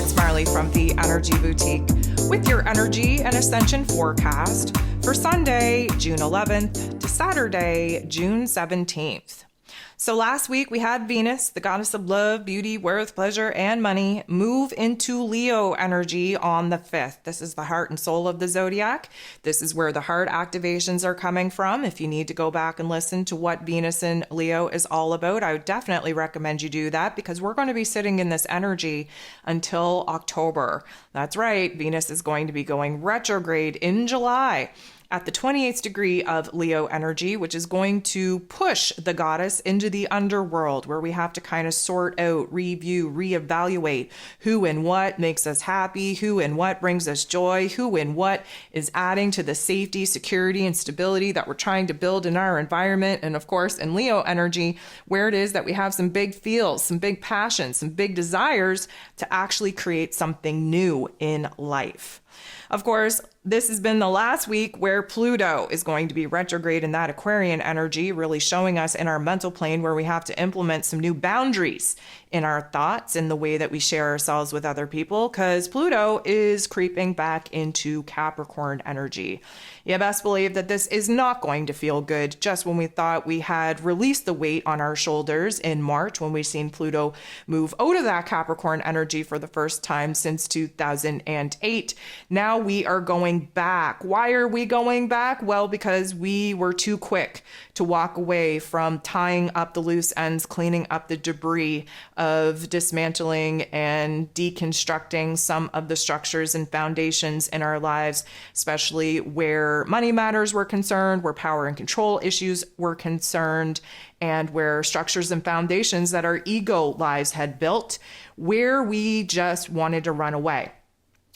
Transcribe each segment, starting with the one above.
it's Marley from the Energy Boutique with your energy and ascension forecast for Sunday, June 11th to Saturday, June 17th. So last week we had Venus, the goddess of love, beauty, worth, pleasure, and money, move into Leo energy on the 5th. This is the heart and soul of the zodiac. This is where the heart activations are coming from. If you need to go back and listen to what Venus in Leo is all about, I would definitely recommend you do that because we're going to be sitting in this energy until October. That's right, Venus is going to be going retrograde in July at the 28th degree of Leo energy, which is going to push the goddess into the underworld, where we have to kind of sort out, review, reevaluate who and what makes us happy, who and what brings us joy, who and what is adding to the safety, security, and stability that we're trying to build in our environment. And of course, in Leo energy, where it is that we have some big feels, some big passions, some big desires to actually create something new in life. Of course, this has been the last week where Pluto is going to be retrograde in that Aquarian energy, really showing us in our mental plane where we have to implement some new boundaries in our thoughts and the way that we share ourselves with other people, because Pluto is creeping back into Capricorn energy. You best believe that this is not going to feel good just when we thought we had released the weight on our shoulders in March when we've seen Pluto move out of that Capricorn energy for the first time since 2008. Now we are going back. Why are we going back? Well, because we were too quick to walk away from tying up the loose ends, cleaning up the debris of dismantling and deconstructing some of the structures and foundations in our lives, especially where money matters were concerned, where power and control issues were concerned, and where structures and foundations that our ego lives had built, where we just wanted to run away.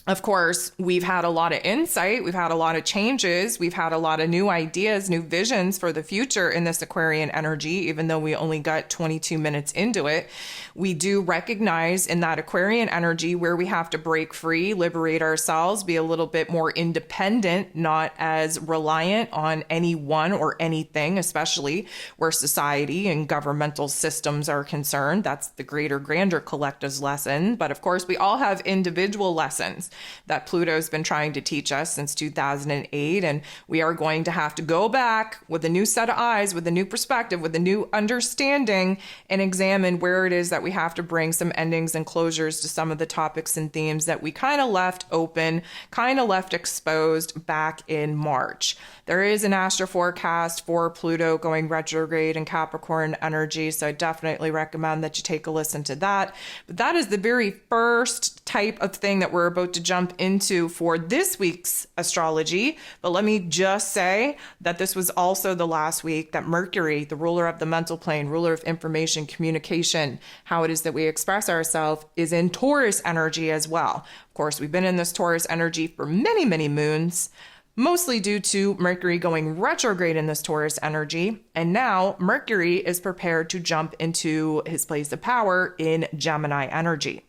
Of course, we've had a lot of insight, we've had a lot of changes, we've had a lot of new ideas, new visions for the future in this Aquarian energy, even though we only got 22 minutes into it. We do recognize in that Aquarian energy where we have to break free, liberate ourselves, be a little bit more independent, not as reliant on anyone or anything, especially where society and governmental systems are concerned. That's the greater, grander collective's lesson. But of course, we all have individual lessons that Pluto's been trying to teach us since 2008. And we are going to have to go back with a new set of eyes, with a new perspective, with a new understanding, and examine where it is that we have to bring some endings and closures to some of the topics and themes that we kind of left open, kind of left exposed back in March. There is an astro forecast for Pluto going retrograde in Capricorn energy, so I definitely recommend that you take a listen to that. But that is the very first type of thing that we're about to jump into for this week's astrology. But let me just say that this was also the last week that Mercury, the ruler of the mental plane, ruler of information, communication, how it is that we express ourselves, is in Taurus energy as well. Of course, we've been in this Taurus energy for many, many moons, mostly due to Mercury going retrograde in this Taurus energy. And now Mercury is prepared to jump into his place of power in Gemini energy.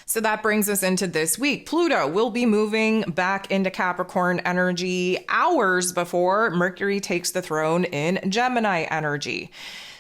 So that brings us into this week. Pluto will be moving back into Capricorn energy hours before Mercury takes the throne in Gemini energy.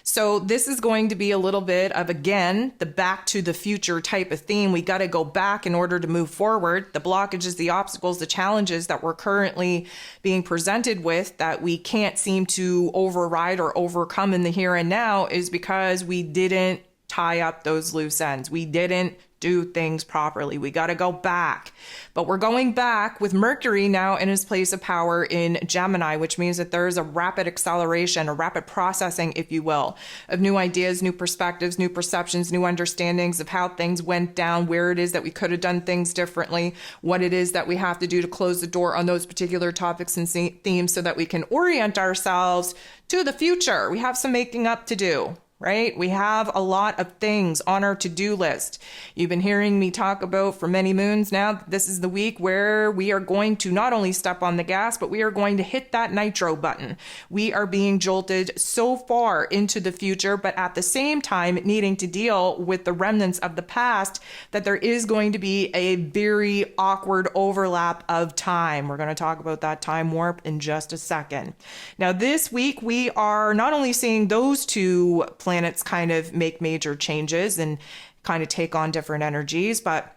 So this is going to be a little bit of, again, the back to the future type of theme. We got to go back in order to move forward. The blockages, the obstacles, the challenges that we're currently being presented with that we can't seem to override or overcome in the here and now is because we didn't tie up those loose ends. We didn't do things properly. We got to go back. But we're going back with Mercury now in his place of power in Gemini, which means that there is a rapid acceleration, a rapid processing, if you will, of new ideas, new perspectives, new perceptions, new understandings of how things went down, where it is that we could have done things differently, what it is that we have to do to close the door on those particular topics and themes so that we can orient ourselves to the future. We have some making up to do. Right? We have a lot of things on our to-do list. You've been hearing me talk about for many moons now. This is the week where we are going to not only step on the gas, but we are going to hit that nitro button. We are being jolted so far into the future, but at the same time needing to deal with the remnants of the past that there is going to be a very awkward overlap of time. We're going to talk about that time warp in just a second. Now, this week, we are not only seeing those two planets kind of make major changes and kind of take on different energies, but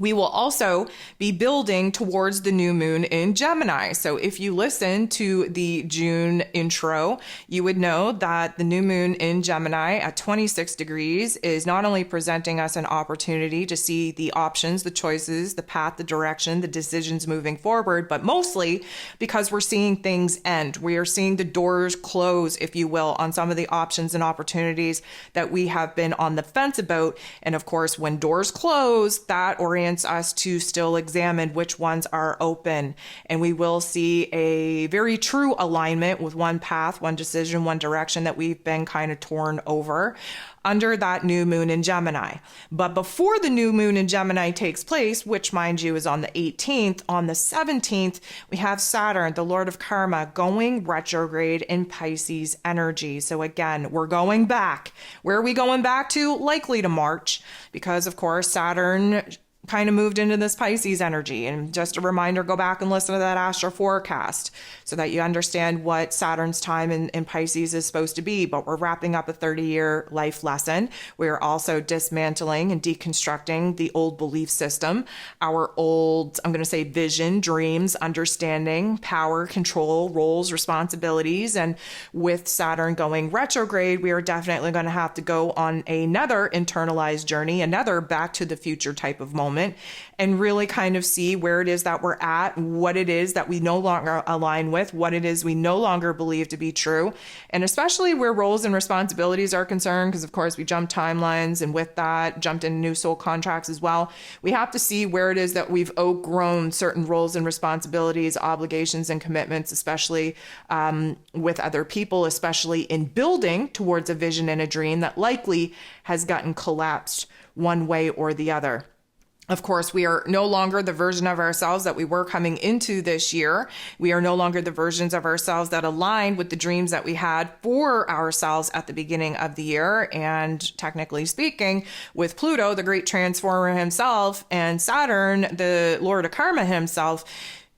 We will also be building towards the new moon in Gemini. So if you listen to the June intro, you would know that the new moon in Gemini at 26 degrees is not only presenting us an opportunity to see the options, the choices, the path, the direction, the decisions moving forward, but mostly because we're seeing things end. We are seeing the doors close, if you will, on some of the options and opportunities that we have been on the fence about. And of course, when doors close, that orients us to still examine which ones are open. And we will see a very true alignment with one path, one decision, one direction that we've been kind of torn over under that new moon in Gemini. But before the new moon in Gemini takes place, which mind you is on the 18th, on the 17th, we have Saturn, the Lord of Karma, going retrograde in Pisces energy. So again, we're going back. Where are we going back to? Likely to March, because of course Saturn kind of moved into this Pisces energy. And just a reminder, go back and listen to that astro forecast so that you understand what Saturn's time in Pisces is supposed to be. But we're wrapping up a 30-year life lesson. We are also dismantling and deconstructing the old belief system, our old, I'm going to say, vision, dreams, understanding, power, control, roles, responsibilities. And with Saturn going retrograde, we are definitely going to have to go on another internalized journey, another back to the future type of moment, and really kind of see where it is that we're at, what it is that we no longer align with, what it is we no longer believe to be true, and especially where roles and responsibilities are concerned, because of course we jumped timelines, and with that jumped into new soul contracts as well. We have to see where it is that we've outgrown certain roles and responsibilities, obligations and commitments, especially with other people, especially in building towards a vision and a dream that likely has gotten collapsed one way or the other. Of course, we are no longer the version of ourselves that we were coming into this year. We are no longer the versions of ourselves that align with the dreams that we had for ourselves at the beginning of the year. And technically speaking, with Pluto, the great transformer himself, and Saturn, the Lord of Karma himself,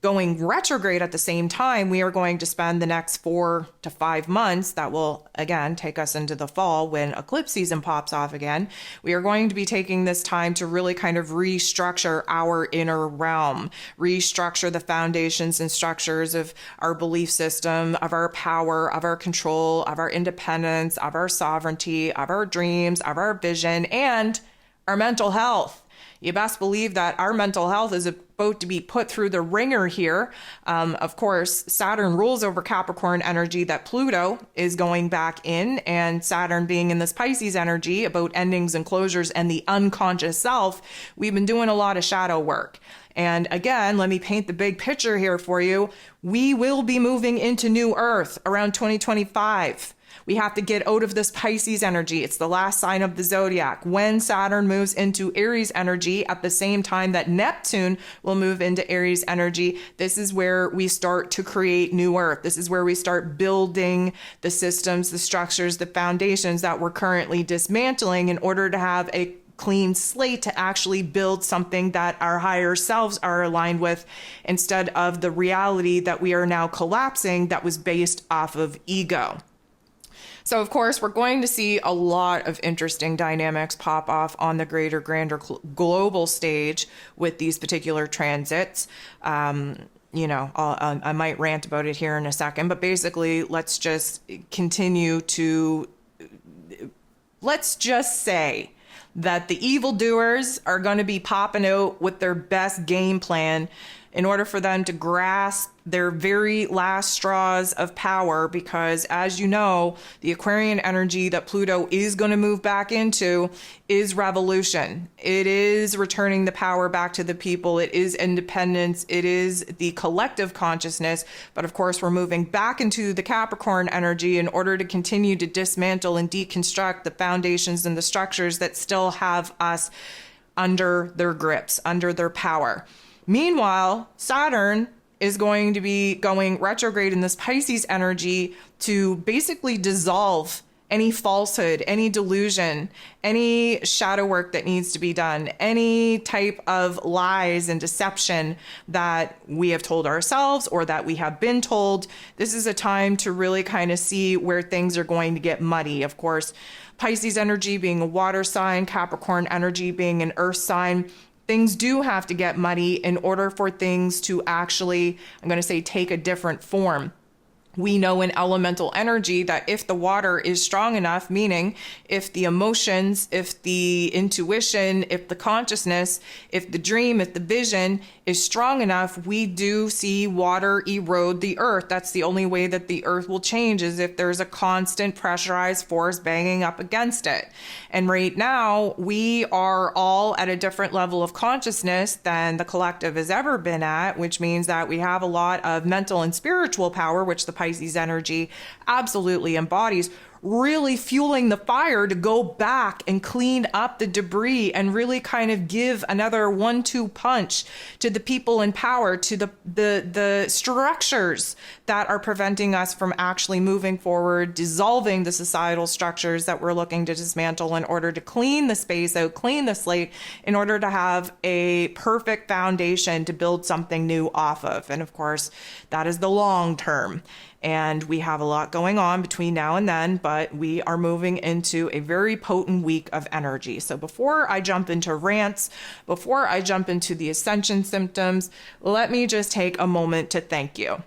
going retrograde at the same time, we are going to spend the next 4 to 5 months that will, again, take us into the fall when eclipse season pops off again. We are going to be taking this time to really kind of restructure our inner realm, restructure the foundations and structures of our belief system, of our power, of our control, of our independence, of our sovereignty, of our dreams, of our vision, and our mental health. You best believe that our mental health is about to be put through the ringer here. Of course, Saturn rules over Capricorn energy that Pluto is going back in, and Saturn being in this Pisces energy about endings and closures and the unconscious self, we've been doing a lot of shadow work. And again, let me paint the big picture here for you. We will be moving into new Earth around 2025. We have to get out of this Pisces energy. It's the last sign of the zodiac. When Saturn moves into Aries energy at the same time that Neptune will move into Aries energy, this is where we start to create new Earth. This is where we start building the systems, the structures, the foundations that we're currently dismantling in order to have a clean slate to actually build something that our higher selves are aligned with, instead of the reality that we are now collapsing that was based off of ego. So, of course, we're going to see a lot of interesting dynamics pop off on the greater, grander global stage with these particular transits. I might rant about it here in a second, but basically, let's just say that the evildoers are going to be popping out with their best game plan in order for them to grasp their very last straws of power, because as you know, the Aquarian energy that Pluto is going to move back into is revolution. It is returning the power back to the people. It is independence. It is the collective consciousness. But of course, we're moving back into the Capricorn energy in order to continue to dismantle and deconstruct the foundations and the structures that still have us under their grips, under their power. Meanwhile, Saturn is going to be going retrograde in this Pisces energy to basically dissolve any falsehood, any delusion, any shadow work that needs to be done, any type of lies and deception that we have told ourselves or that we have been told. This is a time to really kind of see where things are going to get muddy. Of course, Pisces energy being a water sign, Capricorn energy being an earth sign, things do have to get muddy in order for things to actually, I'm going to say, take a different form. We know in elemental energy that if the water is strong enough, meaning if the emotions, if the intuition, if the consciousness, if the dream, if the vision is strong enough, we do see water erode the earth. That's the only way that the earth will change, is if there's a constant pressurized force banging up against it. And right now, we are all at a different level of consciousness than the collective has ever been at, which means that we have a lot of mental and spiritual power, which the Pisces energy absolutely embodies, really fueling the fire to go back and clean up the debris and really kind of give another 1-2 punch to the people in power, to the structures that are preventing us from actually moving forward, dissolving the societal structures that we're looking to dismantle in order to clean the space out, clean the slate, in order to have a perfect foundation to build something new off of. And of course, that is the long term. And we have a lot going on between now and then, but we are moving into a very potent week of energy. So before I jump into rants, before I jump into the Ascension symptoms, let me just take a moment to thank you.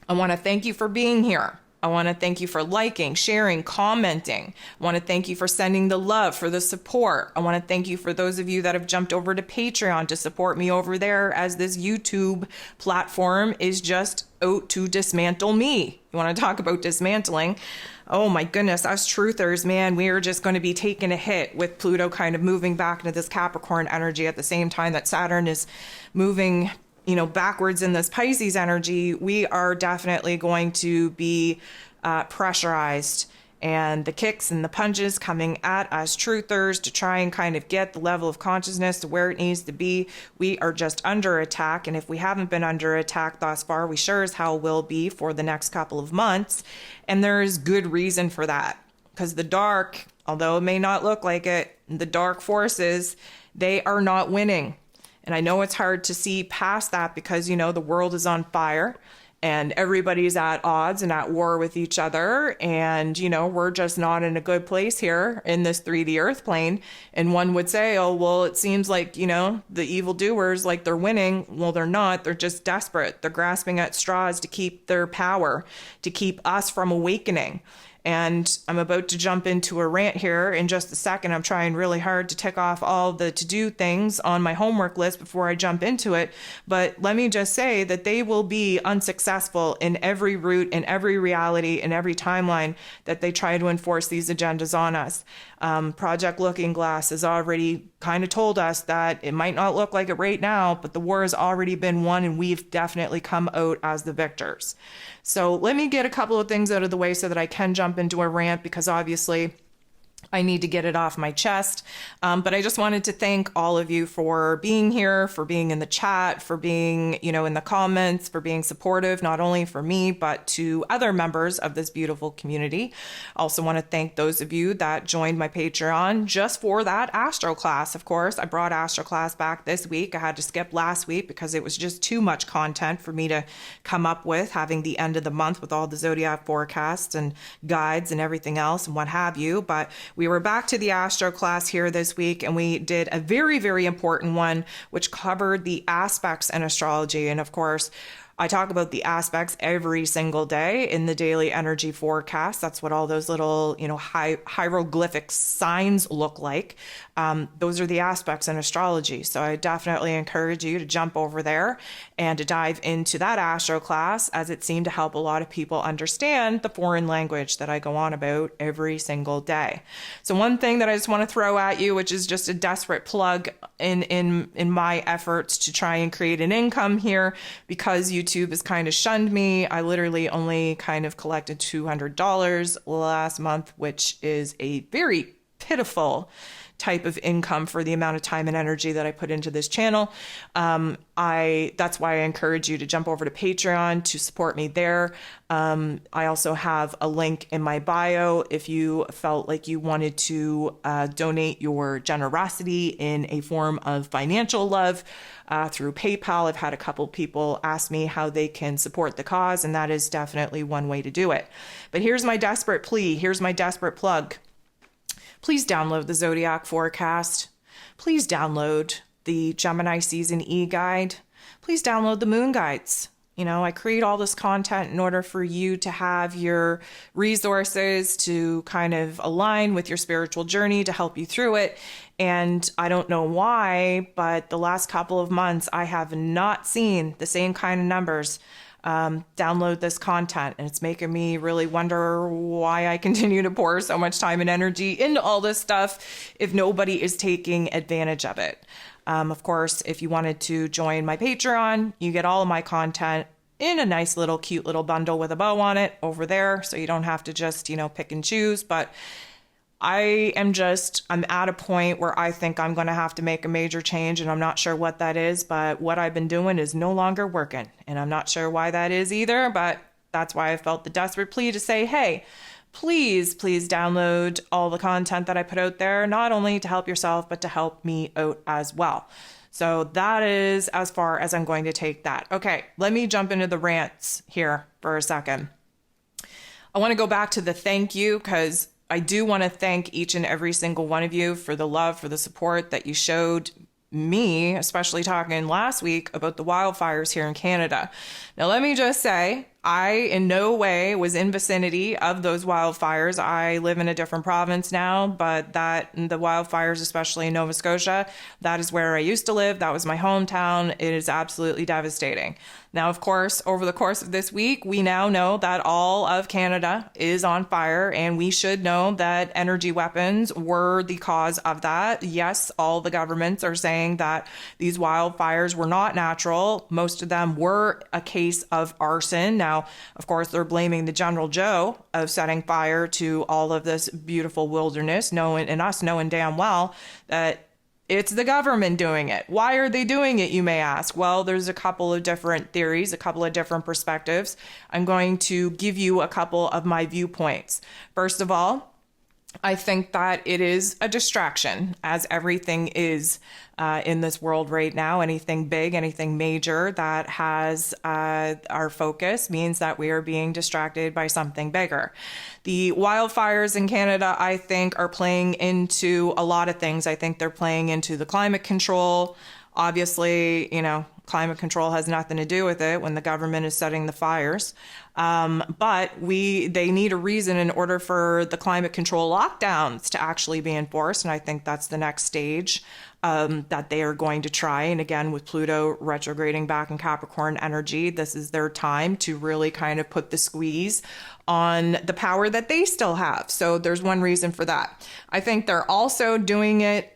I want to thank you for being here. I want to thank you for liking, sharing, commenting. I want to thank you for sending the love, for the support. I want to thank you for those of you that have jumped over to Patreon to support me over there, as this YouTube platform is just out to dismantle me. You want to talk about dismantling? Oh my goodness, us truthers, man, we are just going to be taking a hit with Pluto kind of moving back into this Capricorn energy at the same time that Saturn is moving backwards in this Pisces energy. We are definitely going to be pressurized, and the kicks and the punches coming at us truthers to try and kind of get the level of consciousness to where it needs to be. We are just under attack, and if we haven't been under attack thus far, we sure as hell will be for the next couple of months. And there is good reason for that, because the dark, although it may not look like it, the dark forces, they are not winning. And I know it's hard to see past that because, the world is on fire and everybody's at odds and at war with each other. And, we're just not in a good place here in this 3D earth plane. And one would say, oh, well, it seems like, the evildoers, like they're winning. Well, they're not. They're just desperate. They're grasping at straws to keep their power, to keep us from awakening. And I'm about to jump into a rant here in just a second. I'm trying really hard to tick off all the to-do things on my homework list before I jump into it. But let me just say that they will be unsuccessful in every route, in every reality, in every timeline that they try to enforce these agendas on us. Project Looking Glass has already kind of told us that it might not look like it right now, but the war has already been won and we've definitely come out as the victors. So let me get a couple of things out of the way so that I can jump into a rant, because obviously I need to get it off my chest. But I just wanted to thank all of you for being here, for being in the chat, for being, in the comments, for being supportive, not only for me, but to other members of this beautiful community. Also want to thank those of you that joined my Patreon just for that Astro class. Of course, I brought Astro class back this week. I had to skip last week because it was just too much content for me to come up with, having the end of the month with all the zodiac forecasts and guides and everything else and what have you. But we were back to the Astro class here this week, and we did a very, very important one, which covered the aspects in astrology. And of course, I talk about the aspects every single day in the daily energy forecast. That's what all those little, hieroglyphic signs look like. Those are the aspects in astrology. So I definitely encourage you to jump over there and to dive into that Astro class, as it seemed to help a lot of people understand the foreign language that I go on about every single day. So one thing that I just want to throw at you, which is just a desperate plug in my efforts to try and create an income here, because YouTube has kind of shunned me. I literally only kind of collected $200 last month, which is a very pitiful type of income for the amount of time and energy that I put into this channel. That's why I encourage you to jump over to Patreon to support me there. I also have a link in my bio if you felt like you wanted to donate your generosity in a form of financial love through PayPal. I've had a couple people ask me how they can support the cause, and that is definitely one way to do it. But here's my desperate plea. Here's my desperate plug. Please download the Zodiac Forecast. Please download the Gemini Season E guide, please download the moon guides. I create all this content in order for you to have your resources to kind of align with your spiritual journey to help you through it. And I don't know why, but the last couple of months, I have not seen the same kind of numbers download this content. And it's making me really wonder why I continue to pour so much time and energy into all this stuff if nobody is taking advantage of it. Of course, if you wanted to join my Patreon, you get all of my content in a nice little cute little bundle with a bow on it over there. So you don't have to just, pick and choose. But I'm at a point where I think I'm going to have to make a major change, and I'm not sure what that is, but what I've been doing is no longer working. And I'm not sure why that is either, but that's why I felt the desperate plea to say, hey, please download all the content that I put out there, not only to help yourself, but to help me out as well. So that is as far as I'm going to take that. Okay, let me jump into the rants here for a second. I want to go back to the thank you, because I do want to thank each and every single one of you for the love, for the support that you showed me, especially talking last week about the wildfires here in Canada. Now, let me just say, I in no way was in vicinity of those wildfires. I live in a different province now, but the wildfires, especially in Nova Scotia, that is where I used to live. That was my hometown. It is absolutely devastating. Now, of course, over the course of this week, we now know that all of Canada is on fire, and we should know that energy weapons were the cause of that. Yes, all the governments are saying that these wildfires were not natural. Most of them were a case of arson. Now, of course, they're blaming the General Joe of setting fire to all of this beautiful wilderness, knowing damn well that it's the government doing it. Why are they doing it, you may ask? Well, there's a couple of different theories, a couple of different perspectives. I'm going to give you a couple of my viewpoints. First of all, I think that it is a distraction, as everything is in this world right now. Anything big, anything major that has our focus means that we are being distracted by something bigger. The wildfires in Canada, I think, are playing into a lot of things. I think they're playing into the climate control. Obviously, climate control has nothing to do with it when the government is setting the fires. But they need a reason in order for the climate control lockdowns to actually be enforced. And I think that's the next stage that they are going to try. And again, with Pluto retrograding back in Capricorn energy, this is their time to really kind of put the squeeze on the power that they still have. So there's one reason for that. I think they're also doing it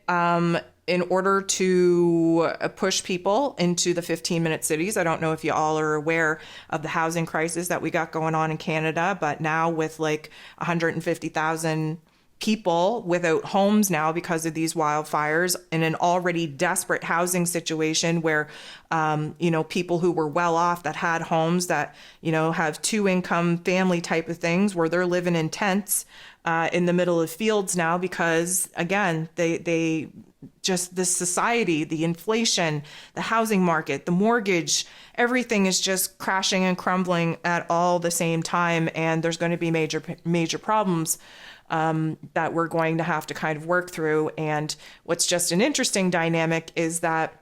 in order to push people into the 15-minute cities. I don't know if you all are aware of the housing crisis that we got going on in Canada, but now with like 150,000 people without homes now because of these wildfires, in an already desperate housing situation where, people who were well off that had homes that, have 2-income family type of things where they're living in tents in the middle of fields now because, again, they just this society, the inflation, the housing market, the mortgage, everything is just crashing and crumbling at all the same time. And there's going to be major problems that we're going to have to kind of work through. And what's just an interesting dynamic is that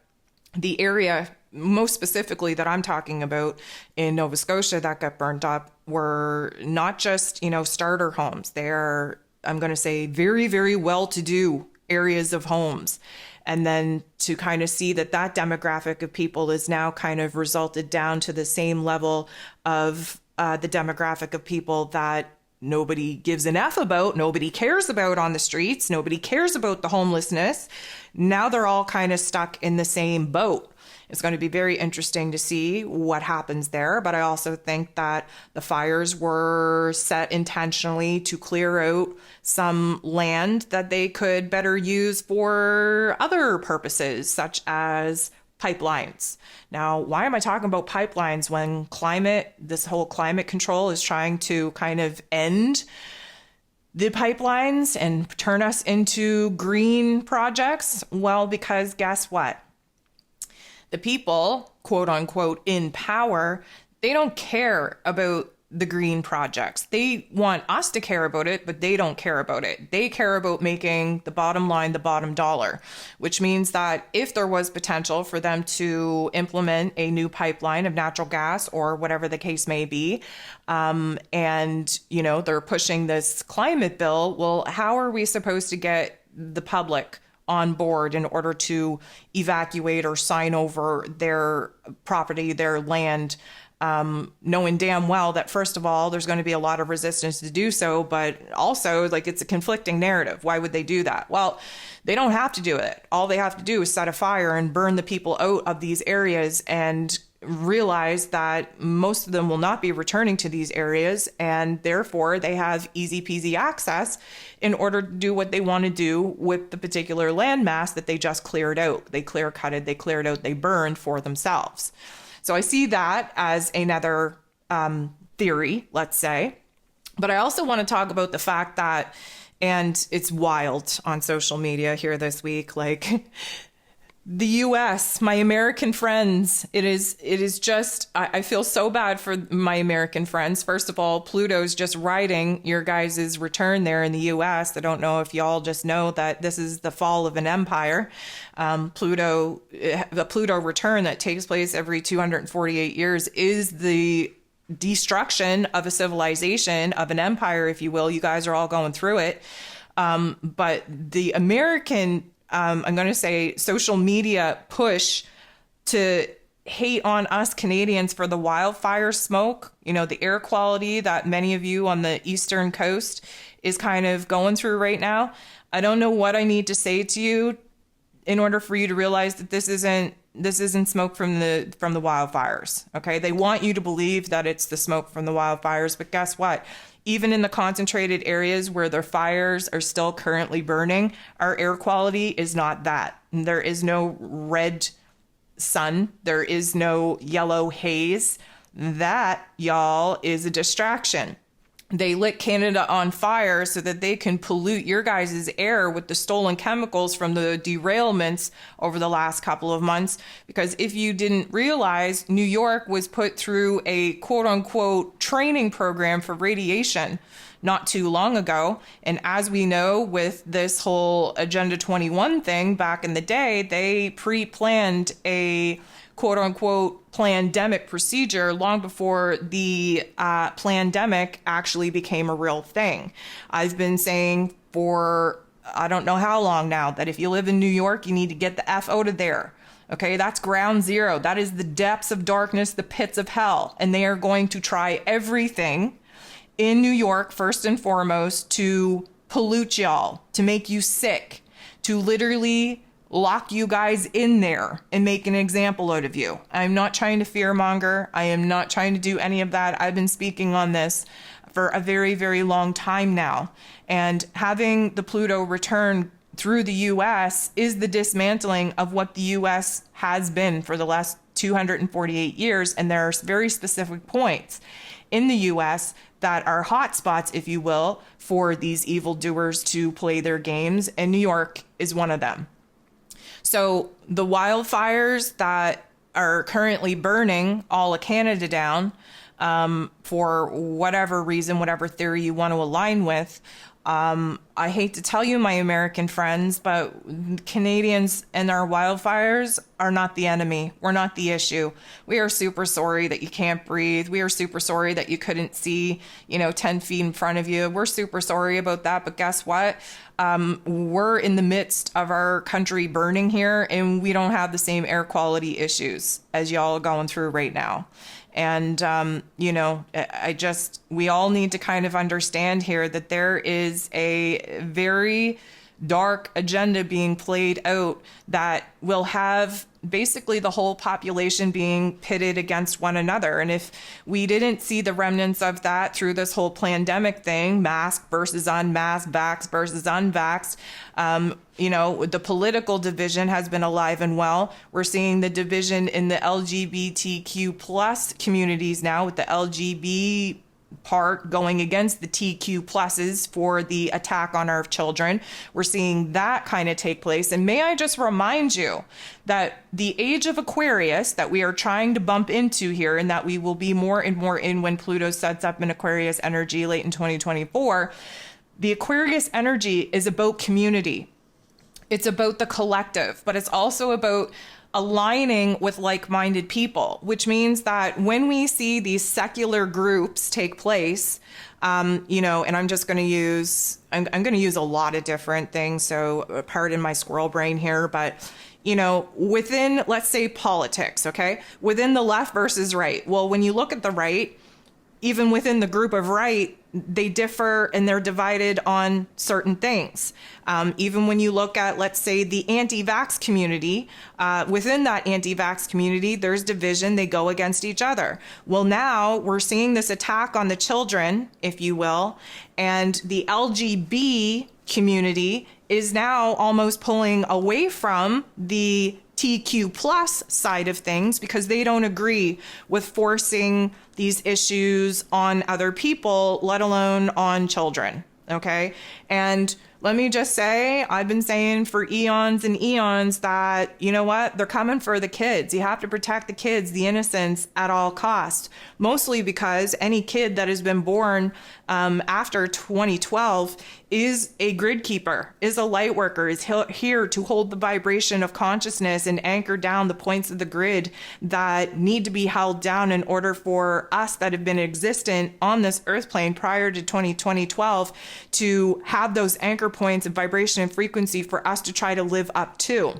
the area, most specifically that I'm talking about in Nova Scotia that got burnt up, were not just, starter homes. They're, I'm going to say, very, very well-to-do areas of homes. And then to kind of see that demographic of people is now kind of resulted down to the same level of the demographic of people that nobody gives an F about, nobody cares about on the streets, nobody cares about the homelessness. Now they're all kind of stuck in the same boat. It's going to be very interesting to see what happens there. But I also think that the fires were set intentionally to clear out some land that they could better use for other purposes, such as pipelines. Now, why am I talking about pipelines when this whole climate control is trying to kind of end the pipelines and turn us into green projects? Well, because guess what? The people, quote unquote, in power, they don't care about the green projects. They want us to care about it, but they don't care about it. They care about making the bottom line the bottom dollar, which means that if there was potential for them to implement a new pipeline of natural gas or whatever the case may be, and, they're pushing this climate bill, well, how are we supposed to get the public on board in order to evacuate or sign over their property, their land, knowing damn well that, first of all, there's going to be a lot of resistance to do so, but also, it's a conflicting narrative. Why would they do that? Well, they don't have to do it. All they have to do is set a fire and burn the people out of these areas and realize that most of them will not be returning to these areas, and therefore they have easy peasy access in order to do what they want to do with the particular landmass that they just cleared out. They clear cutted, they cleared out, they burned for themselves. So I see that as another theory, let's say. But I also want to talk about the fact that, and it's wild on social media here this week, the US, my American friends, it is just, I feel so bad for my American friends. First of all, Pluto's just riding your guys' return there in the US. I don't know if y'all just know that this is the fall of an empire. The Pluto return that takes place every 248 years is the destruction of a civilization, of an empire, if you will. You guys are all going through it. But the American I'm going to say social media push to hate on us Canadians for the wildfire smoke, the air quality that many of you on the eastern coast is kind of going through right now. I don't know what I need to say to you in order for you to realize that this isn't smoke from the wildfires. Okay. They want you to believe that it's the smoke from the wildfires, but guess what? Even in the concentrated areas where the fires are still currently burning, our air quality is not that. There is no red sun. There is no yellow haze. That, y'all, is a distraction. They lit Canada on fire so that they can pollute your guys' air with the stolen chemicals from the derailments over the last couple of months. Because if you didn't realize, New York was put through a quote unquote training program for radiation not too long ago. And as we know, with this whole Agenda 21 thing back in the day, they pre-planned a quote unquote pandemic procedure long before the pandemic actually became a real thing. I've been saying for I don't know how long now that if you live in New York, you need to get the F out of there. Okay, that's ground zero. That is the depths of darkness, the pits of hell. And they are going to try everything in New York, first and foremost, to pollute y'all, to make you sick, to literally lock you guys in there and make an example out of you. I'm not trying to fearmonger. I am not trying to do any of that. I've been speaking on this for a very, very long time now. And having the Pluto return through the U.S. is the dismantling of what the U.S. has been for the last 248 years. And there are very specific points in the U.S. that are hotspots, if you will, for these evildoers to play their games. And New York is one of them. So the wildfires that are currently burning all of Canada down, for whatever reason, whatever theory you want to align with, I hate to tell you, my American friends, but Canadians and our wildfires are not the enemy. We're not the issue. We are super sorry that you can't breathe. We are super sorry that you couldn't see, 10 feet in front of you. We're super sorry about that. But guess what? We're in the midst of our country burning here, and we don't have the same air quality issues as y'all are going through right now. And, we all need to kind of understand here that there is a very dark agenda being played out that will have basically the whole population being pitted against one another. And if we didn't see the remnants of that through this whole pandemic thing, masked versus unmasked, vaxxed versus unvaxxed, the political division has been alive and well. We're seeing the division in the LGBTQ plus communities now with the part going against the TQ pluses for the attack on our children. We're seeing that kind of take place. And may I just remind you that the age of Aquarius that we are trying to bump into here, and that we will be more and more in when Pluto sets up in Aquarius energy late in 2024, the Aquarius energy is about community. It's about the collective, but it's also about aligning with like-minded people, which means that when we see these secular groups take place, you know, and I'm going to use a lot of different things. So pardon my squirrel brain here, but you know, within, let's say, politics, okay, within the left versus right. Well, when you look at the right, even within the group of right, they differ and they're divided on certain things. Even when you look at, let's say, the anti-vax community, within that anti-vax community, there's division. They go against each other. Well, now we're seeing this attack on the children, if you will, and the LGB community is now almost pulling away from the TQ plus side of things because they don't agree with forcing these issues on other people, let alone on children. Okay. And let me just say, I've been saying for eons and eons that, you know what, they're coming for the kids. You have to protect the kids, the innocents at all costs, mostly because any kid that has been born after 2012 is a grid keeper, is a light worker, is here to hold the vibration of consciousness and anchor down the points of the grid that need to be held down in order for us that have been existent on this earth plane prior to 2012 to have those anchor points of vibration and frequency for us to try to live up to.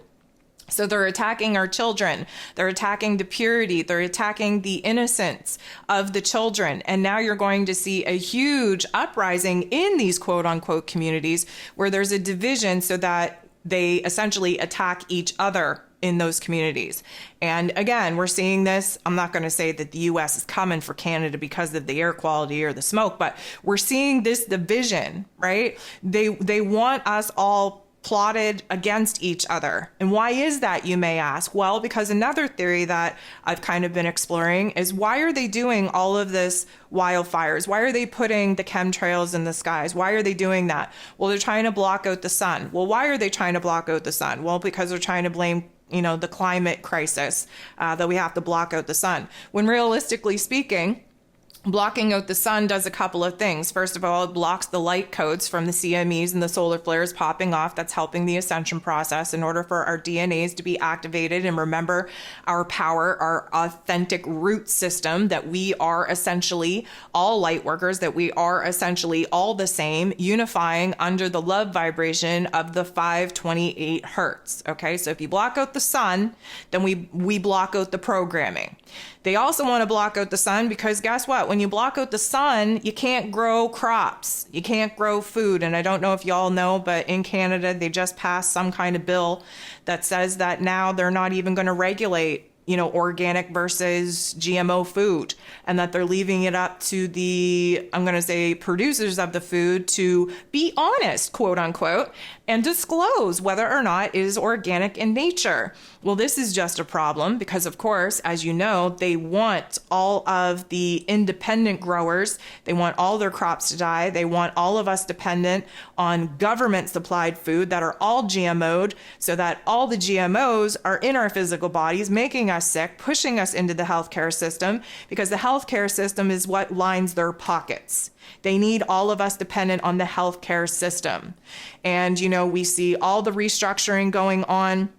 So they're attacking our children. They're attacking the purity. They're attacking the innocence of the children. And now you're going to see a huge uprising in these quote unquote communities where there's a division so that they essentially attack each other in those communities. And again, we're seeing this. I'm not going to say that the US is coming for Canada because of the air quality or the smoke, but we're seeing this division, right? They want us all plotted against each other. And why is that, you may ask? Well, because another theory that I've kind of been exploring is, why are they doing all of this wildfires? Why are they putting the chemtrails in the skies? Why are they doing that? Well, they're trying to block out the sun. Well, why are they trying to block out the sun? Well, because they're trying to blame the climate crisis, that we have to block out the sun. When realistically speaking, blocking out the sun does a couple of things. First of all, it blocks the light codes from the CMEs and the solar flares popping off. That's helping the ascension process in order for our DNAs to be activated and remember our power, our authentic root system, that we are essentially all light workers, that we are essentially all the same, unifying under the love vibration of the 528 hertz. Okay, so if you block out the sun, then we block out the programming. They also want to block out the sun because guess what? When you block out the sun, you can't grow crops. You can't grow food. And I don't know if y'all know, but in Canada, they just passed some kind of bill that says that now they're not even going to regulate organic versus GMO food, and that they're leaving it up to the, I'm going to say, producers of the food to be honest, quote unquote, and disclose whether or not it is organic in nature. Well, this is just a problem because, of course, as you know, they want all of the independent growers, they want all their crops to die, they want all of us dependent on government supplied food that are all GMO'd, so that all the GMOs are in our physical bodies, making us sick, pushing us into the healthcare system, because the healthcare system is what lines their pockets. They need all of us dependent on the healthcare system. And, we see all the restructuring going on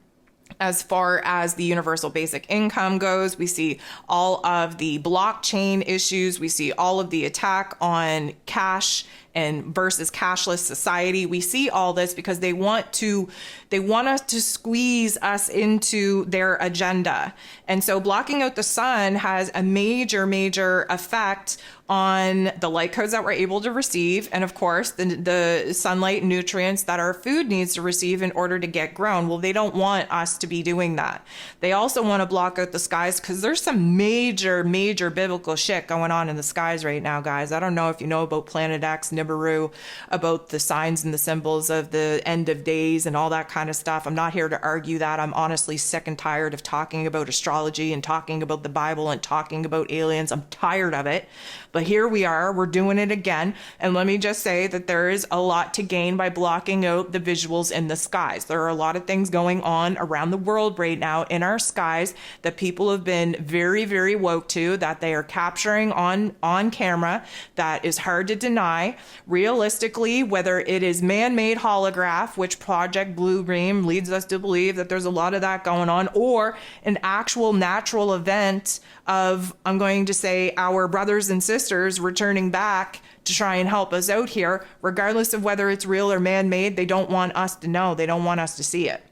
as far as the universal basic income goes. We see all of the blockchain issues. We see all of the attack on cash and versus cashless society. We see all this because they want us to squeeze us into their agenda. And so blocking out the sun has a major effect on the light codes that we're able to receive, and of course the sunlight and nutrients that our food needs to receive in order to get grown. Well, they don't want us to be doing that. They also want to block out the skies because there's some major biblical shit going on in the skies right now, guys. I don't know if you know about Planet X, Nibiru, about the signs and the symbols of the end of days and all that kind of stuff. I'm not here to argue that. I'm honestly sick and tired of talking about astrology and talking about the Bible and talking about aliens. I'm tired of it. But here we are, we're doing it again. And let me just say that there is a lot to gain by blocking out the visuals in the skies. There are a lot of things going on around the world right now in our skies that people have been very, very woke to, that they are capturing on camera, that is hard to deny. Realistically, whether it is man-made holograph, which Project Blue Beam leads us to believe that there's a lot of that going on, or an actual natural event of, I'm going to say, our brothers and sisters returning back to try and help us out here, regardless of whether it's real or man-made, they don't want us to know. They don't want us to see it.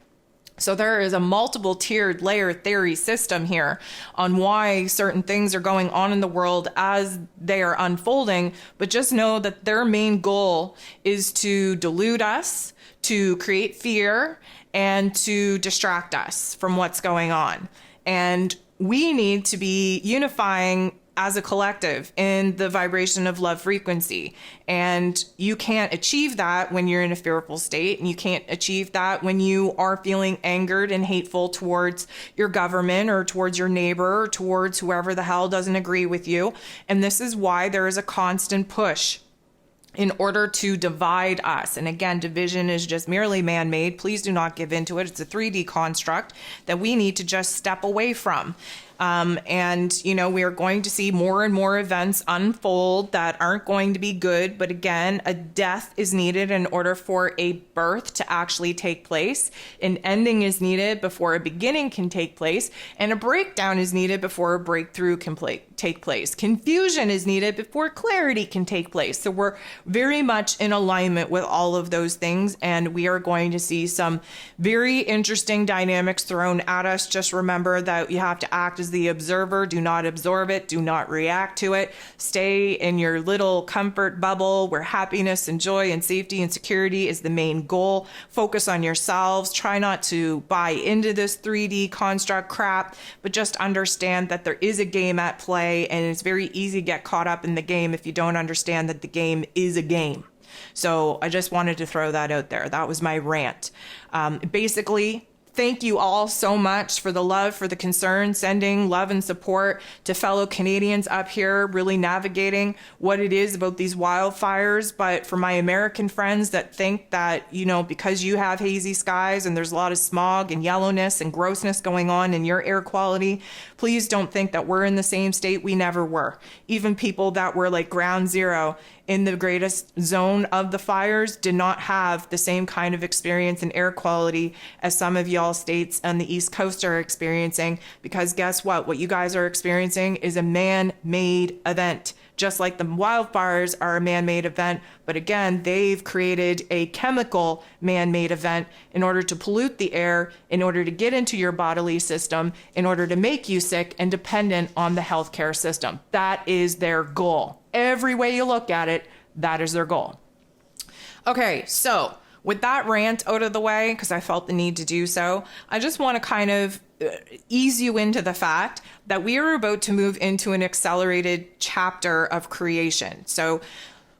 So there is a multiple tiered layer theory system here on why certain things are going on in the world as they are unfolding, but just know that their main goal is to delude us, to create fear, and to distract us from what's going on. And we need to be unifying as a collective in the vibration of love frequency. And you can't achieve that when you're in a fearful state, and you can't achieve that when you are feeling angered and hateful towards your government or towards your neighbor or towards whoever the hell doesn't agree with you. And this is why there is a constant push in order to divide us. And again, division is just merely man-made. Please do not give into it. It's a 3D construct that we need to just step away from. And, we are going to see more and more events unfold that aren't going to be good. But again, a death is needed in order for a birth to actually take place. An ending is needed before a beginning can take place. And a breakdown is needed before a breakthrough can take place. Confusion is needed before clarity can take place. So we're very much in alignment with all of those things. And we are going to see some very interesting dynamics thrown at us. Just remember that you have to act as the observer. Do not absorb it. Do not react to it. Stay in your little comfort bubble where happiness and joy and safety and security is the main goal. Focus on yourselves. Try not to buy into this 3D construct crap, but just understand that there is a game at play, and it's very easy to get caught up in the game if you don't understand that the game is a game. So I just wanted to throw that out there. That was my rant. Basically, thank you all so much for the love, for the concern, sending love and support to fellow Canadians up here, really navigating what it is about these wildfires. But for my American friends that think that, because you have hazy skies and there's a lot of smog and yellowness and grossness going on in your air quality, please don't think that we're in the same state. We never were. Even people that were like ground zero in the greatest zone of the fires did not have the same kind of experience in air quality as some of y'all states on the East Coast are experiencing, because guess what? What you guys are experiencing is a man-made event. Just like the wildfires are a man-made event, but again, they've created a chemical man-made event in order to pollute the air, in order to get into your bodily system, in order to make you sick and dependent on the healthcare system. That is their goal. Every way you look at it, that is their goal. Okay, so with that rant out of the way, because I felt the need to do so, I just want to kind of ease you into the fact that we are about to move into an accelerated chapter of creation. So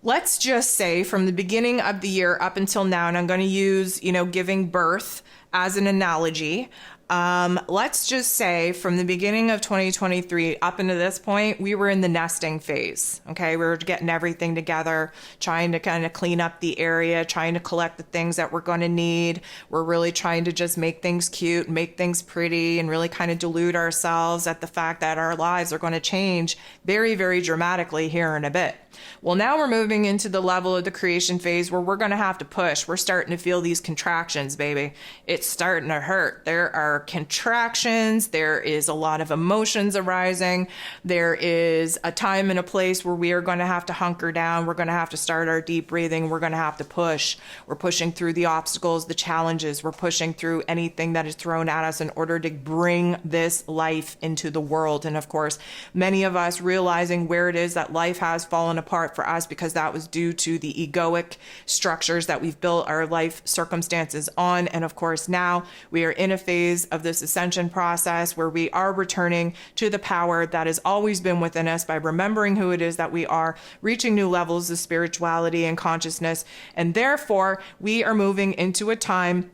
let's just say from the beginning of the year up until now, and I'm going to use, giving birth as an analogy. Let's just say from the beginning of 2023 up into this point, we were in the nesting phase. Okay. We were getting everything together, trying to kind of clean up the area, trying to collect the things that we're going to need. We're really trying to just make things cute, make things pretty, and really kind of delude ourselves at the fact that our lives are going to change very, very dramatically here in a bit. Well, now we're moving into the level of the creation phase where we're going to have to push. We're starting to feel these contractions, baby. It's starting to hurt. There are contractions. There is a lot of emotions arising. There is a time and a place where we are going to have to hunker down. We're going to have to start our deep breathing. We're going to have to push. We're pushing through the obstacles, the challenges. We're pushing through anything that is thrown at us in order to bring this life into the world. And of course, many of us realizing where it is that life has fallen apart for us, because that was due to the egoic structures that we've built our life circumstances on. And of course, now we are in a phase of this ascension process where we are returning to the power that has always been within us by remembering who it is that we are, reaching new levels of spirituality and consciousness. And therefore, we are moving into a time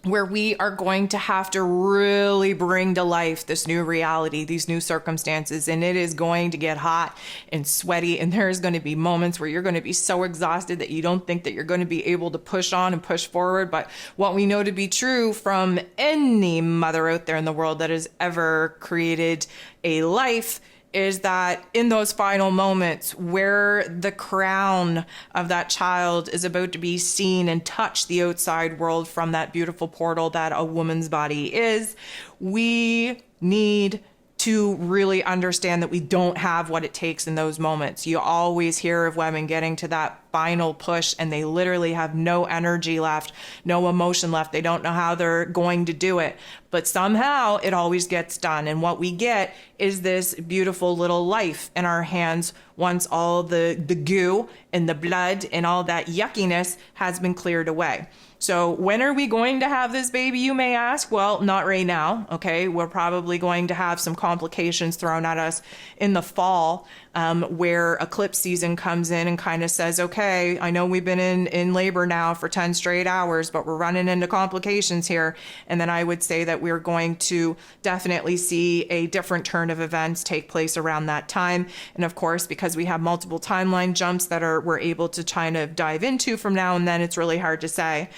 where we are going to have to really bring to life this new reality, these new circumstances, and it is going to get hot and sweaty, and there's going to be moments where you're going to be so exhausted that you don't think that you're going to be able to push on and push forward. But what we know to be true from any mother out there in the world that has ever created a life is that in those final moments where the crown of that child is about to be seen and touch the outside world from that beautiful portal that a woman's body is, we need to really understand that we don't have what it takes in those moments. You always hear of women getting to that final push and they literally have no energy left, no emotion left. They don't know how they're going to do it, but somehow it always gets done. And what we get is this beautiful little life in our hands once all the goo and the blood and all that yuckiness has been cleared away. So when are we going to have this baby, you may ask? Well, not right now, okay? We're probably going to have some complications thrown at us in the fall, where eclipse season comes in and kind of says, okay, I know we've been in labor now for 10 straight hours, but we're running into complications here. And then I would say that we're going to definitely see a different turn of events take place around that time. And of course, because we have multiple timeline jumps that we're able to kind of dive into from now and then, it's really hard to say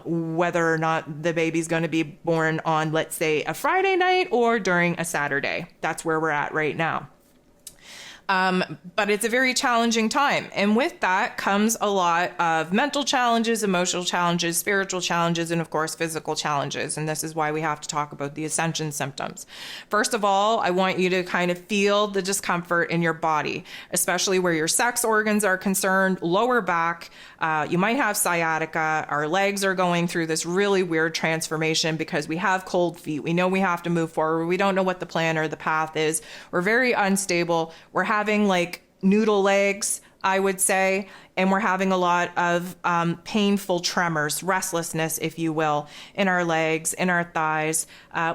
whether or not the baby's going to be born on, let's say, a Friday night or during a Saturday. That's where we're at right now. But it's a very challenging time. And with that comes a lot of mental challenges, emotional challenges, spiritual challenges, and of course, physical challenges. And this is why we have to talk about the Ascension symptoms. First of all, I want you to kind of feel the discomfort in your body, especially where your sex organs are concerned, lower back. You might have sciatica. Our legs are going through this really weird transformation because we have cold feet. We know we have to move forward. We don't know what the plan or the path is. We're very unstable. We're having like noodle legs, I would say, and we're having a lot of painful tremors, restlessness, if you will, in our legs, in our thighs.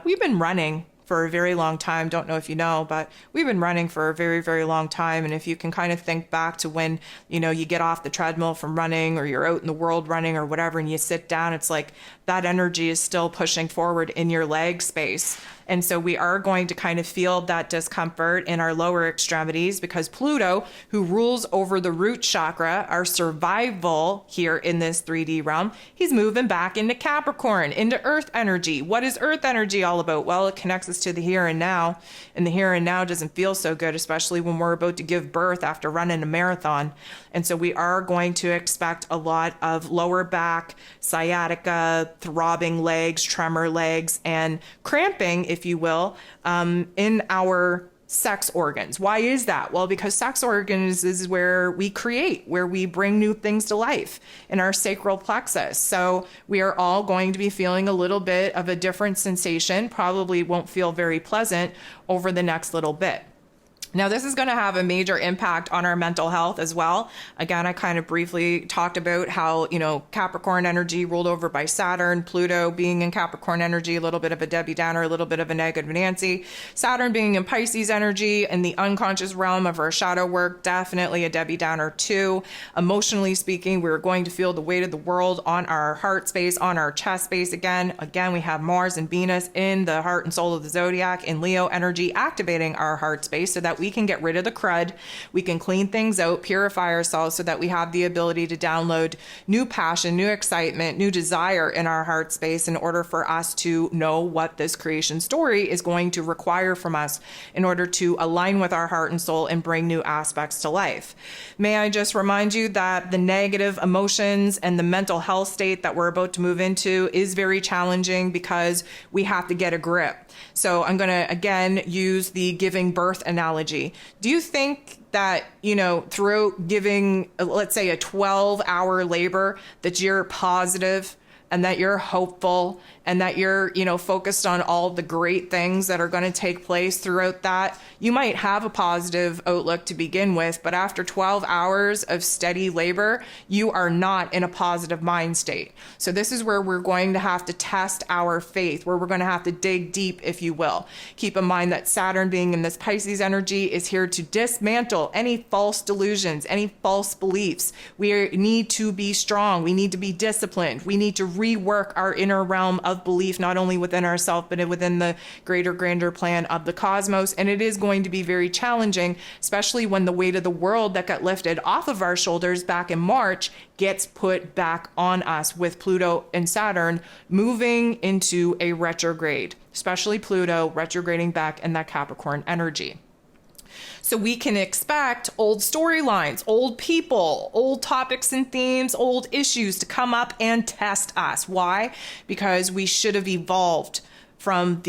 We've been running for a very long time. Don't know if you know, but we've been running for a very, very long time. And if you can kind of think back to when, you know, you get off the treadmill from running or you're out in the world running or whatever, and you sit down, it's like that energy is still pushing forward in your leg space. And so we are going to kind of feel that discomfort in our lower extremities because Pluto, who rules over the root chakra, our survival here in this 3D realm, he's moving back into Capricorn, into earth energy. What is earth energy all about? Well, it connects us to the here and now, and the here and now doesn't feel so good, especially when we're about to give birth after running a marathon. And so we are going to expect a lot of lower back, sciatica, throbbing legs, tremor legs, and cramping, if you will, in our sex organs. Why is that? Well, because sex organs is where we create, where we bring new things to life in our sacral plexus. So we are all going to be feeling a little bit of a different sensation, probably won't feel very pleasant over the next little bit. Now, this is going to have a major impact on our mental health as well. Again, I kind of briefly talked about how, you know, Capricorn energy ruled over by Saturn, Pluto being in Capricorn energy, a little bit of a Debbie Downer, a little bit of a negative Nancy. Saturn being in Pisces energy and the unconscious realm of our shadow work, definitely a Debbie Downer too. Emotionally speaking, we're going to feel the weight of the world on our heart space, on our chest space again. Again, we have Mars and Venus in the heart and soul of the zodiac in Leo energy, activating our heart space so that we can get rid of the crud, we can clean things out, purify ourselves so that we have the ability to download new passion, new excitement, new desire in our heart space in order for us to know what this creation story is going to require from us in order to align with our heart and soul and bring new aspects to life. May I just remind you that the negative emotions and the mental health state that we're about to move into is very challenging because we have to get a grip. So I'm going to, again, use the giving birth analogy. Do you think that, you know, throughout giving, let's say, a 12-hour labor, that you're positive and that you're hopeful and that you're, you know, focused on all the great things that are going to take place throughout that? You might have a positive outlook to begin with, but after 12 hours of steady labor, you are not in a positive mind state. So this is where we're going to have to test our faith, where we're going to have to dig deep, if you will. Keep in mind that Saturn being in this Pisces energy is here to dismantle any false delusions, any false beliefs. We need to be strong. We need to be disciplined. We need to rework our inner realm of belief, not only within ourselves, but within the greater, grander plan of the cosmos. And it is going to be very challenging, especially when the weight of the world that got lifted off of our shoulders back in March gets put back on us with Pluto and Saturn moving into a retrograde, especially Pluto retrograding back in that Capricorn energy. So we can expect old storylines, old people, old topics and themes, old issues to come up and test us. Why? Because we should have evolved from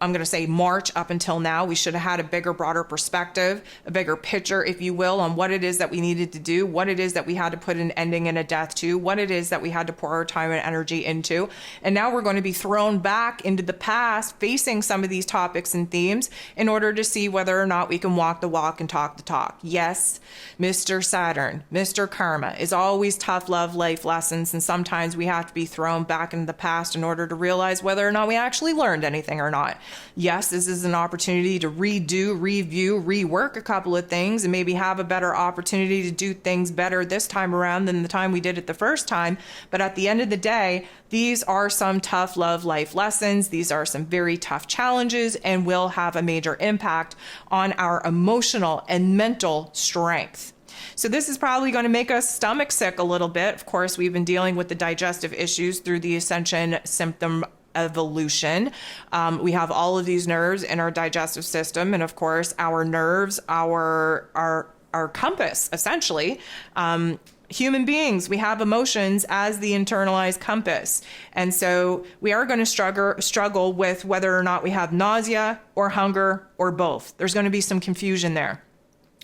I'm going to say March up until now. We should have had a bigger, broader perspective, a bigger picture, if you will, on what it is that we needed to do, what it is that we had to put an ending and a death to, what it is that we had to pour our time and energy into. And now we're going to be thrown back into the past, facing some of these topics and themes in order to see whether or not we can walk the walk and talk the talk. Yes, Mr. Saturn, Mr. Karma is always tough love life lessons. And sometimes we have to be thrown back into the past in order to realize whether or not we actually learned anything or not. Yes, this is an opportunity to redo, review, rework a couple of things and maybe have a better opportunity to do things better this time around than the time we did it the first time. But at the end of the day, these are some tough love life lessons. These are some very tough challenges and will have a major impact on our emotional and mental strength. So this is probably going to make us stomach sick a little bit. Of course, we've been dealing with the digestive issues through the Ascension symptom evolution. We have all of these nerves in our digestive system, and of course our nerves, our compass, essentially. Human beings, we have emotions as the internalized compass. And so we are going to struggle with whether or not we have nausea or hunger or both. There's going to be some confusion there.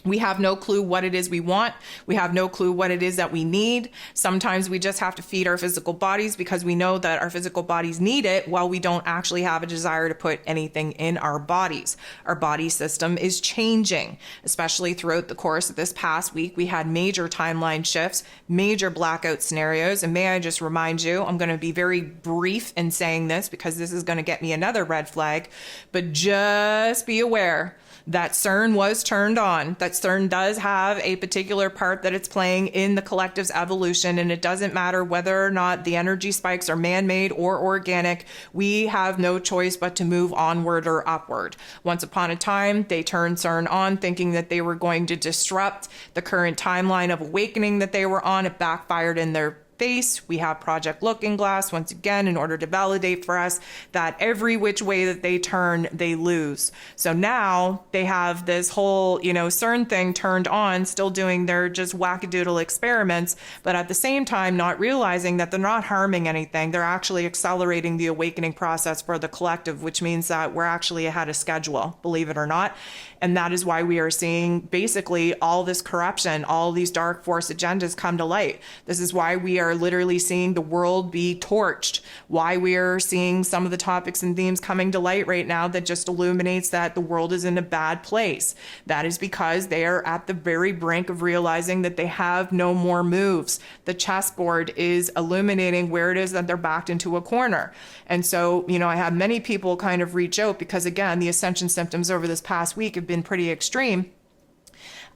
We have no clue what it is we want. We have no clue what it is that we need. Sometimes we just have to feed our physical bodies because we know that our physical bodies need it while we don't actually have a desire to put anything in our bodies. Our body system is changing, especially throughout the course of this past week. We had major timeline shifts, major blackout scenarios. And may I just remind you, I'm going to be very brief in saying this because this is going to get me another red flag, but just be aware that CERN was turned on, that CERN does have a particular part that it's playing in the collective's evolution, and it doesn't matter whether or not the energy spikes are man-made or organic. We have no choice but to move onward or upward. Once upon a time, they turned CERN on thinking that they were going to disrupt the current timeline of awakening that they were on. It backfired in their face. We have Project Looking Glass once again in order to validate for us that every which way that they turn, they lose. So now they have this whole, CERN thing turned on, still doing their just wackadoodle experiments, but at the same time not realizing that they're not harming anything. They're actually accelerating the awakening process for the collective, which means that we're actually ahead of schedule, believe it or not. And that is why we are seeing basically all this corruption, all these dark force agendas come to light. This is why we are literally seeing the world be torched, why we are seeing some of the topics and themes coming to light right now that just illuminates that the world is in a bad place. That is because they are at the very brink of realizing that they have no more moves. The chessboard is illuminating where it is that they're backed into a corner. And so, I had many people kind of reach out because, again, the Ascension symptoms over this past week have been pretty extreme.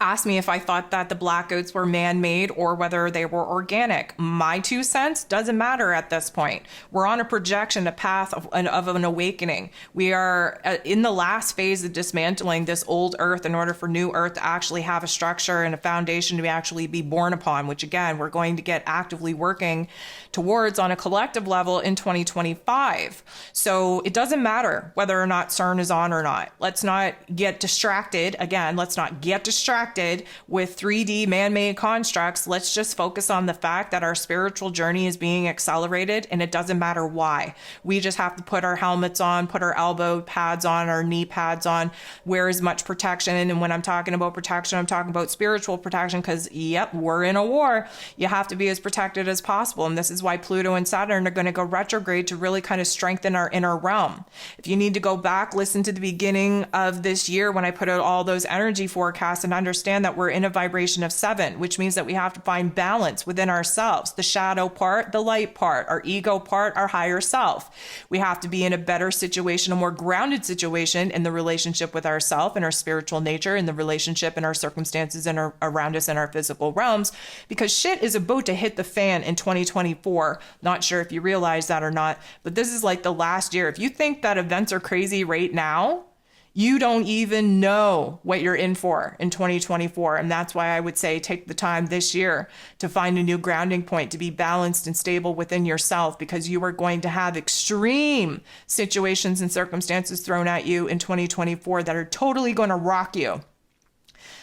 Asked me if I thought that the blackouts were man-made or whether they were organic. My 2 cents doesn't matter at this point. We're on a projection, a path of an awakening. We are in the last phase of dismantling this old earth in order for new earth to actually have a structure and a foundation to actually be born upon, which again, we're going to get actively working towards on a collective level in 2025. So it doesn't matter whether or not CERN is on or not. Let's not get distracted. Again, let's not get distracted with 3D man-made constructs. Let's just focus on the fact that our spiritual journey is being accelerated, and it doesn't matter why. We just have to put our helmets on, put our elbow pads on, our knee pads on, wear as much protection. And when I'm talking about protection, I'm talking about spiritual protection because, yep, we're in a war. You have to be as protected as possible. And this is why Pluto and Saturn are going to go retrograde to really kind of strengthen our inner realm. If you need to go back, listen to the beginning of this year when I put out all those energy forecasts and understand understand that we're in a vibration of 7, which means that we have to find balance within ourselves, the shadow part, the light part, our ego part, our higher self. We have to be in a better situation, a more grounded situation in the relationship with ourself and our spiritual nature, in the relationship and our circumstances and around us in our physical realms, because shit is about to hit the fan in 2024. Not sure if you realize that or not, but this is like the last year. If you think that events are crazy right now, you don't even know what you're in for in 2024. And that's why I would say take the time this year to find a new grounding point, to be balanced and stable within yourself, because you are going to have extreme situations and circumstances thrown at you in 2024 that are totally going to rock you.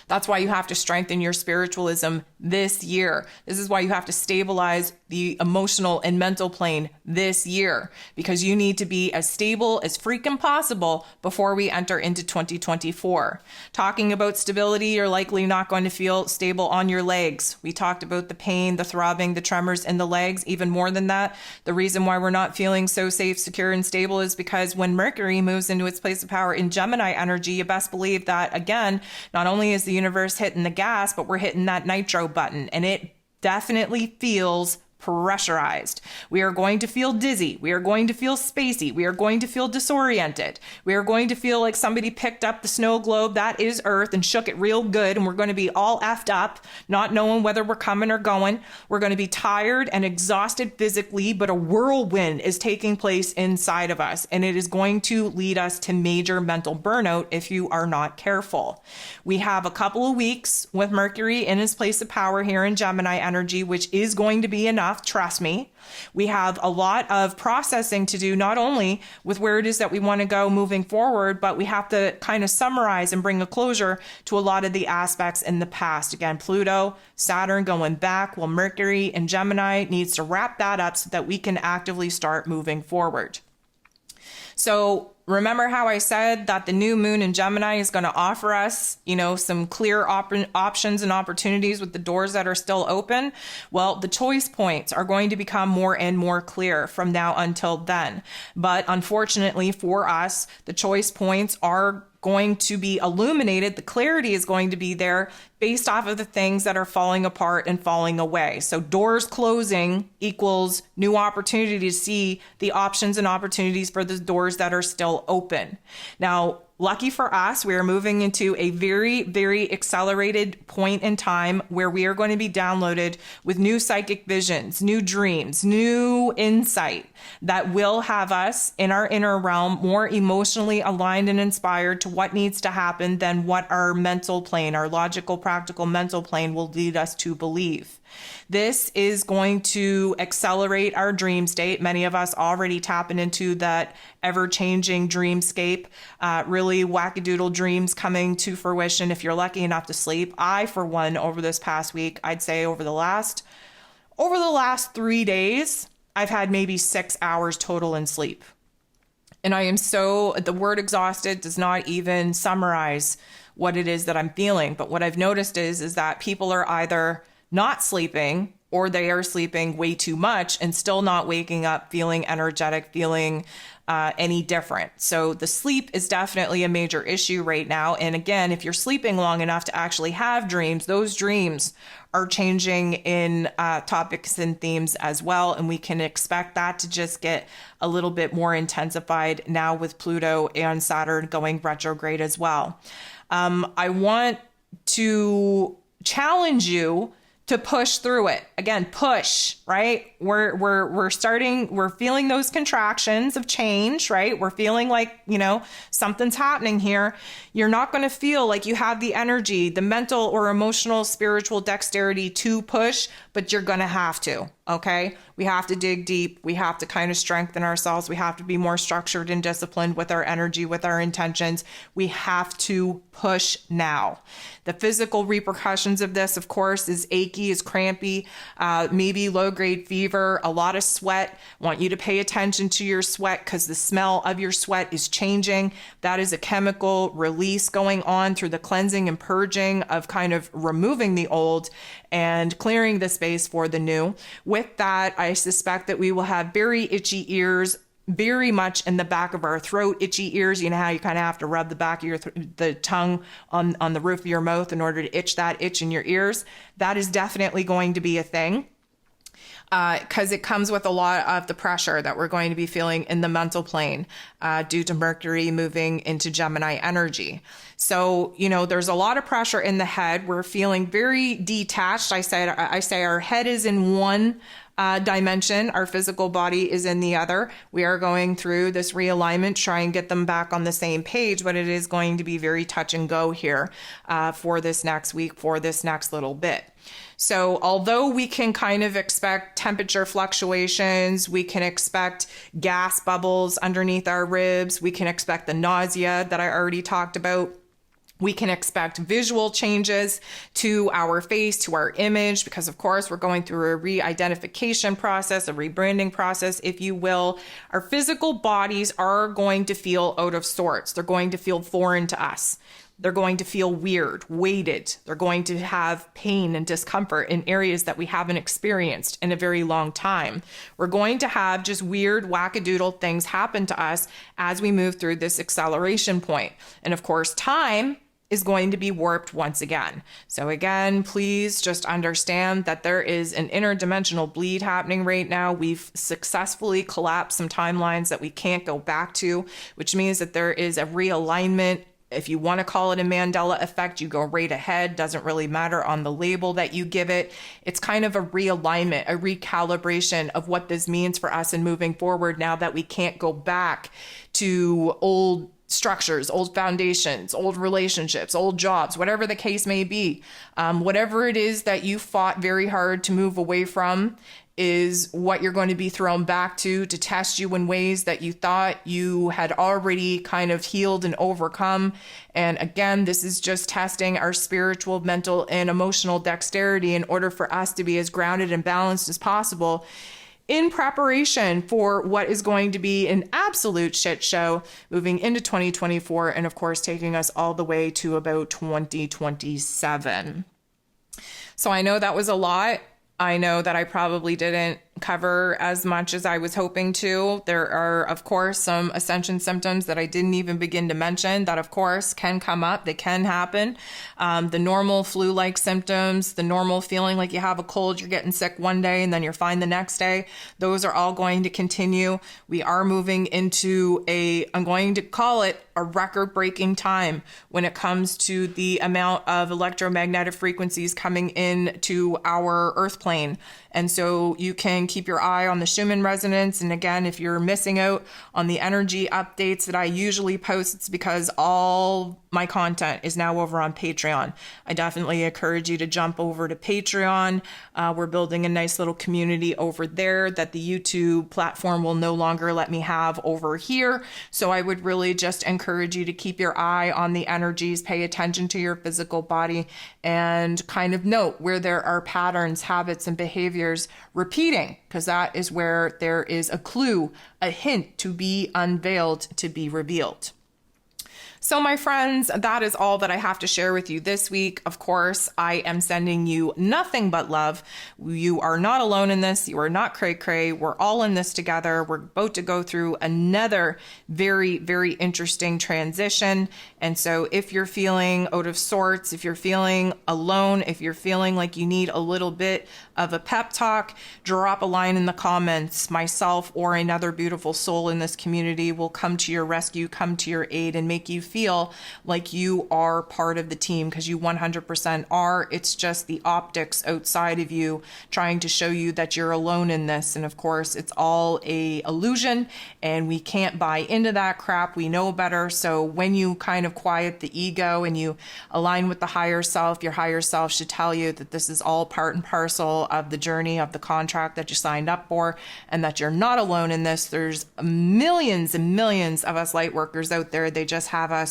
That's why you have to strengthen your spiritualism this year. This is why you have to stabilize the emotional and mental plane this year, because you need to be as stable as freaking possible before we enter into 2024. Talking about stability, you're likely not going to feel stable on your legs. We talked about the pain, the throbbing, the tremors in the legs. Even more than that, the reason why we're not feeling so safe, secure, and stable is because when Mercury moves into its place of power in Gemini energy, you best believe that, again, not only is the universe hitting the gas, but we're hitting that nitro button, and it definitely feels pressurized. We are going to feel dizzy. We are going to feel spacey. We are going to feel disoriented. We are going to feel like somebody picked up the snow globe that is Earth and shook it real good, and we're going to be all effed up, not knowing whether we're coming or going. We're going to be tired and exhausted physically, but a whirlwind is taking place inside of us, and it is going to lead us to major mental burnout if you are not careful. We have a couple of weeks with Mercury in its place of power here in Gemini energy, which is going to be enough. Trust me. We have a lot of processing to do, not only with where it is that we want to go moving forward, but we have to kind of summarize and bring a closure to a lot of the aspects in the past. Again, Pluto, Saturn going back, while Mercury in Gemini needs to wrap that up so that we can actively start moving forward. So remember how I said that the new moon in Gemini is going to offer us, some clear options and opportunities with the doors that are still open? Well, the choice points are going to become more and more clear from now until then. But unfortunately for us, the choice points are going to be illuminated. The clarity is going to be there based off of the things that are falling apart and falling away. So doors closing equals new opportunity to see the options and opportunities for the doors that are still open. Now, lucky for us, we are moving into a very, very accelerated point in time where we are going to be downloaded with new psychic visions, new dreams, new insight that will have us in our inner realm more emotionally aligned and inspired to what needs to happen than what our mental plane, our logical, practical mental plane will lead us to believe. This is going to accelerate our dream state. Many of us already tapping into that ever-changing dreamscape, really wackadoodle dreams coming to fruition if you're lucky enough to sleep. I, for one, over this past week, I'd say over the last 3 days, I've had maybe 6 hours total in sleep. And the word exhausted does not even summarize what it is that I'm feeling. But what I've noticed is that people are either not sleeping or they are sleeping way too much and still not waking up feeling energetic, feeling any different. So the sleep is definitely a major issue right now. And again, if you're sleeping long enough to actually have dreams, those dreams are changing in topics and themes as well. And we can expect that to just get a little bit more intensified now with Pluto and Saturn going retrograde as well. I want to challenge you to push through it. Again, push, right? We're feeling those contractions of change, right? We're feeling like, something's happening here. You're not going to feel like you have the energy, the mental or emotional, spiritual dexterity to push, but you're going to have to, okay? We have to dig deep. We have to kind of strengthen ourselves. We have to be more structured and disciplined with our energy, with our intentions. We have to push now. The physical repercussions of this, of course, is achy, is crampy, maybe low-grade fever, a lot of sweat. I want you to pay attention to your sweat because the smell of your sweat is changing. That is a chemical release going on through the cleansing and purging of kind of removing the old and clearing the space for the new. With that, I suspect that we will have very itchy ears, very much in the back of our throat, itchy ears. You know how you kind of have to rub the back of the tongue on the roof of your mouth in order to itch that itch in your ears. That is definitely going to be a thing. Because it comes with a lot of the pressure that we're going to be feeling in the mental plane due to Mercury moving into Gemini energy. So, there's a lot of pressure in the head. We're feeling very detached. I say our head is in one dimension. Our physical body is in the other. We are going through this realignment, try and get them back on the same page, but it is going to be very touch and go here for this next week, for this next little bit. So although we can kind of expect temperature fluctuations, we can expect gas bubbles underneath our ribs, we can expect the nausea that I already talked about. We can expect visual changes to our face, to our image, because of course we're going through a re-identification process, a rebranding process, if you will. Our physical bodies are going to feel out of sorts. They're going to feel foreign to us. They're going to feel weird, weighted. They're going to have pain and discomfort in areas that we haven't experienced in a very long time. We're going to have just weird, wackadoodle things happen to us as we move through this acceleration point. And of course, time is going to be warped once again. So again, please just understand that there is an interdimensional bleed happening right now. We've successfully collapsed some timelines that we can't go back to, which means that there is a realignment. If you want to call it a Mandela effect, you go right ahead. Doesn't really matter on the label that you give it. It's kind of a realignment, a recalibration of what this means for us and moving forward now that we can't go back to old structures, old foundations, old relationships, old jobs, whatever the case may be. Whatever it is that you fought very hard to move away from is what you're going to be thrown back to test you in ways that you thought you had already kind of healed and overcome. And again, this is just testing our spiritual, mental, and emotional dexterity in order for us to be as grounded and balanced as possible in preparation for what is going to be an absolute shit show moving into 2024, and of course taking us all the way to about 2027. So I know that was a lot. I know that I probably didn't cover as much as I was hoping to. There are, of course, some Ascension symptoms that I didn't even begin to mention that, of course, can come up. They can happen. The normal flu-like symptoms, the normal feeling like you have a cold, you're getting sick one day and then you're fine the next day. Those are all going to continue. We are moving into I'm going to call it a record-breaking time when it comes to the amount of electromagnetic frequencies coming in to our Earth plane. And so you can keep your eye on the Schumann Resonance. And again, if you're missing out on the energy updates that I usually post, it's because all my content is now over on Patreon. I definitely encourage you to jump over to Patreon. We're building a nice little community over there that the YouTube platform will no longer let me have over here. So I would really just encourage you to keep your eye on the energies, pay attention to your physical body, and kind of note where there are patterns, habits, and behaviors repeating, because that is where there is a clue, a hint to be unveiled, to be revealed. So my friends, that is all that I have to share with you this week. Of course, I am sending you nothing but love. You are not alone in this. You are not cray-cray. We're all in this together. We're about to go through another very, very interesting transition. And so if you're feeling out of sorts, if you're feeling alone, if you're feeling like you need a little bit of a pep talk, drop a line in the comments. Myself or another beautiful soul in this community will come to your rescue, come to your aid, and make you feel like you are part of the team, because you 100% are. It's just the optics outside of you trying to show you that you're alone in this. And of course, it's all a illusion, and we can't buy into that crap. We know better. So when you kind of quiet the ego and you align with the higher self, your higher self should tell you that this is all part and parcel of the journey, of the contract that you signed up for, and that you're not alone in this. There's millions and millions of us light workers out there. They just have us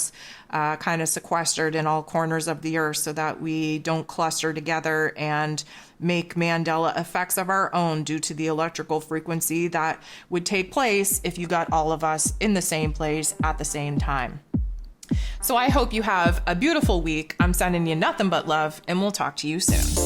kind of sequestered in all corners of the earth so that we don't cluster together and make Mandela effects of our own due to the electrical frequency that would take place if you got all of us in the same place at the same time. So I hope you have a beautiful week. I'm sending you nothing but love, and we'll talk to you soon.